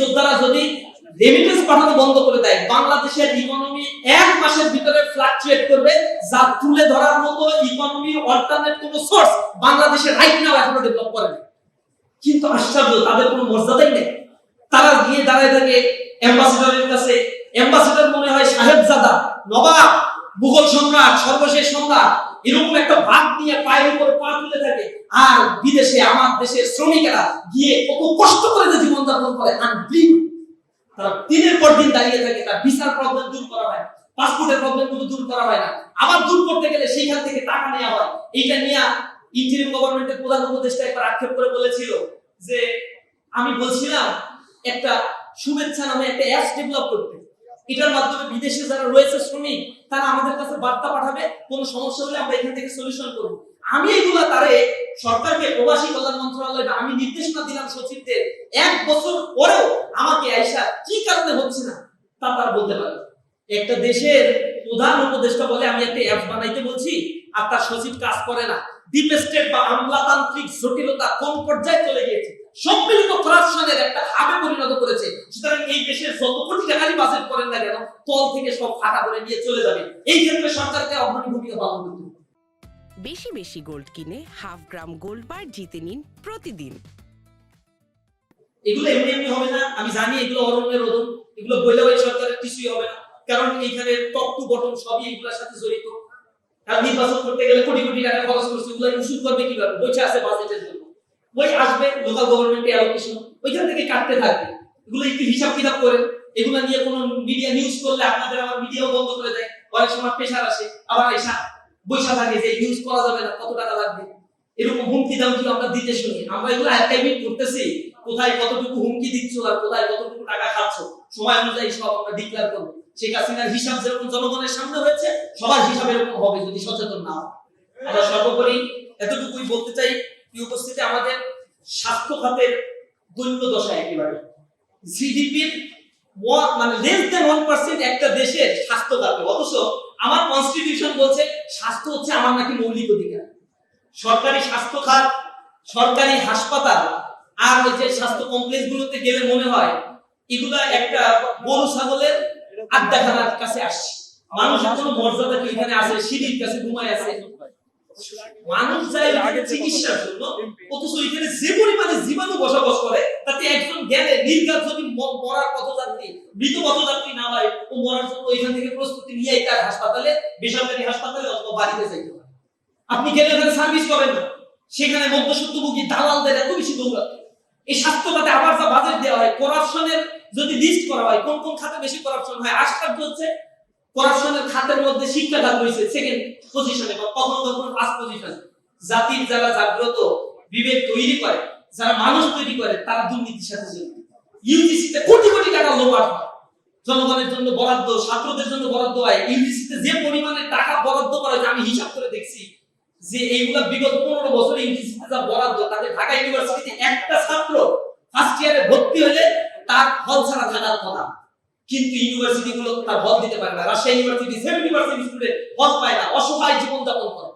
যোদ্ধারা যদি রেমিটেন্স পাঠানো বন্ধ করে দেয়, বাংলাদেশের ইকোনমি এক মাসের ভিতরে ফ্লাকচুয়েট করবে, যা তুলে ধরার মতো ইকোনমি অল্টারনেট কোনো সোর্স বাংলাদেশের রাইট নাও এখনো ডেভেলপ করেনি। কিন্তু আশ্চর্য, তাদের কোনো মর্যাদাই নেই। তারা গিয়ে দাঁড়ায় থাকে অ্যাম্বাসেডরের কাছে, অ্যাম্বাসেডর মনে হয় সাহেবজাদা, নবাব, মুঘল সম্রাট, সর্বশেষ সম্রাট, এরকম একটা ভাগ নিয়ে পায়ের উপর পা তুলে থাকে। আর বিদেশে আমার দেশের শ্রমিকেরা গিয়ে কত কষ্ট করে যে জীবন যাপন করে, আনবিলিভ। তারা দিনের পর দিন দাঁড়িয়ে থাকে, তার ভিসার প্রবলেম দূর করা হয় না, পাসপোর্টের প্রবলেম গুলো দূর করা হয় না, আবার দূর করতে গেলে সেইখান থেকে টাকা নেওয়া হয়। এইটা নিয়ে ইন্টারিম গভর্নমেন্টের প্রধান উপদেষ্টা একবার আক্ষেপ করে বলেছিল যে আমি বলছিলাম একটা শুভেচ্ছা নামে একটা অ্যাপস ডেভেলপ করতে, এটার মাধ্যমে বিদেশে যারা রয়েছে শ্রমিক তারা আমাদের কাছে বার্তা পাঠাবে, কোনো সমস্যা হলে আমরা এখান থেকে সলিউশন করব। আমি এগুলা তারে সরকারকে, প্রবাসী কল্যাণ মন্ত্রণালয় আমি নির্দেশনা দিলাম সচিবদের, 1 বছর পরেও আমাকে আইসা কি কারণে হচ্ছে না তা তারা বলতে পারে। একটা দেশের প্রধান উপদেষ্টা বলে আমি একটা অ্যাপ বানাইতে বলছি, আর তার সচিব কাজ করে না। ডিপ স্টেট বা আমলাতান্ত্রিক জটিলতা কোন পর্যায়ে চলে গিয়েছে, সম্মিলিত করাপশনের একটা হাবে পরিণত করেছে। সুতরাং এই দেশের যত কোটি টাকারই বাজেট করেন না কেন, তল থেকে সব ফাঁকা করে নিয়ে চলে যাবে। এই ক্ষেত্রে সরকারকে অগ্রণী ভূমিকা পালন করতে হবে। বেশি বেশি গোল্ড কিনে হাফ গ্রাম গোল্ড বার জিতে নিন প্রতিদিন। এগুলো এমনি এমনি হবে না, আমি জানি এগুলো অরণ্যের রোদন, এগুলো বইলে ওই সরকারের কিছুই হবে না, কারণ এইখানে টপ টু বটম সবই এগুলোর সাথে জড়িত। আর নির্বাচন করতে গেলে কোটি কোটি টাকা খরচ করছে, এগুলো ইস্যু করবে কিভাবে? বইটা আছে বাজেটের জন্য, বই আসবে লোকাল গভর্নমেন্টে অ্যালোকেশন, ওইখান থেকে কাটতে থাকবে। এগুলো একটু হিসাব কিতাব করে, এগুলো নিয়ে কোনো মিডিয়া নিউজ করলে আপনাদের আবার মিডিয়াও বন্ধ করে দেয়, অনেক সময় প্রেশার আসে, আবার এসা বৈশা থাকে যে নিউজ করা যাবে না, কত টাকা লাগবে, এরকম হুমকি দামকি আমরা দিতে শুনি। আমরা এগুলো আর্কাইভিং করতেছি, কোথায় কতটুকু হুমকি দিচ্ছ আর কোথায় কতটুকু টাকা খাচ্ছ, সময় অনুযায়ী সব আমরা ডিক্লেয়ার করবো। শেখ হাসিনার হিসাব যেরকম জনগণের সামনে হয়েছে, সবার হিসাব এরকম হবে যদি সচেতন না হয়। আমরা সর্বোপরি এতটুকুই বলতে চাই, কি উপস্থিতি আমাদের স্বাস্থ্য খাতের দৈন্য দশা একেবারে, জিডিপির মানে লেস দেন 1% একটা দেশের স্বাস্থ্য খাতে। অথচ আমার কনস্টিটিউশন বলছে স্বাস্থ্য হচ্ছে আমার নাকি মৌলিক অধিকার। সরকারি স্বাস্থ্য খাত, সরকারি হাসপাতাল আর ওই যে স্বাস্থ্য কমপ্লেক্স গুলোতে গেলে মনে হয় এগুলা একটা গরু ছাগলের আড্ডাখানার কাছে আসছে। মানুষের কোনো মর্যাদা কি এখানে আছে? সিঁড়ির কাছে ঘুমায় আছে মানুষ, যায় চিকিৎসার জন্য, অথচ এখানে যে পরিমাণে জীবাণু বসবাস করে তাতে একজন গেলে নির্ঘাত যদি মরার পথযাত্রী, মৃত পথযাত্রী না হয়, ও মরার জন্য এখান থেকে প্রস্তুতি নিয়ে তার হাসপাতালে, বেসরকারি হাসপাতালে অথবা বাড়িতে যাইতে হয়। আপনি গেলে ওখানে সার্ভিস করেন না, সেখানে মধ্যসত্ত্বভোগী দালালদের এত বেশি দৌড়াতে। এই স্বাস্থ্য খাতে আবার যা বাজেট দেওয়া হয়, করাপশনের যদি লিস্ট করা হয় কোন কোন খাতে বেশি করাপশন হয়, আশ্চর্য হচ্ছে করাপশনের খাতের মধ্যে শিক্ষা খাত রয়েছে সেকেন্ড পজিশনে বা কখনো কখনো ফার্স্ট পজিশনে। জাতির যারা জাগ্রত বিবেক তৈরি করে, যারা মানুষ তৈরি করে, তারা দুর্নীতির সাথে জড়িত। ইউজিসিতে কোটি কোটি টাকা লোপাট হয়, জনগণের জন্য বরাদ্দ, ছাত্রদের জন্য বরাদ্দ হয়। ইউজিসিতে যে পরিমাণে টাকা বরাদ্দ করা হয়, আমি হিসাব করে দেখছি যে এইগুলা বিগত 15 বছরে ইউজিসিতে যা বরাদ্দ, তাতে ঢাকা ইউনিভার্সিটিতে একটা ছাত্র ফার্স্ট ইয়ারে ভর্তি হলে তার হল ছাড়া থাকার কথা, কিন্তু ইউনিভার্সিটি গুলো তার হল দিতে পারে না। রাজশাহী ইউনিভার্সিটি 70% স্টুডেন্ট হল পায় না, অসহায় জীবন যাপন করে।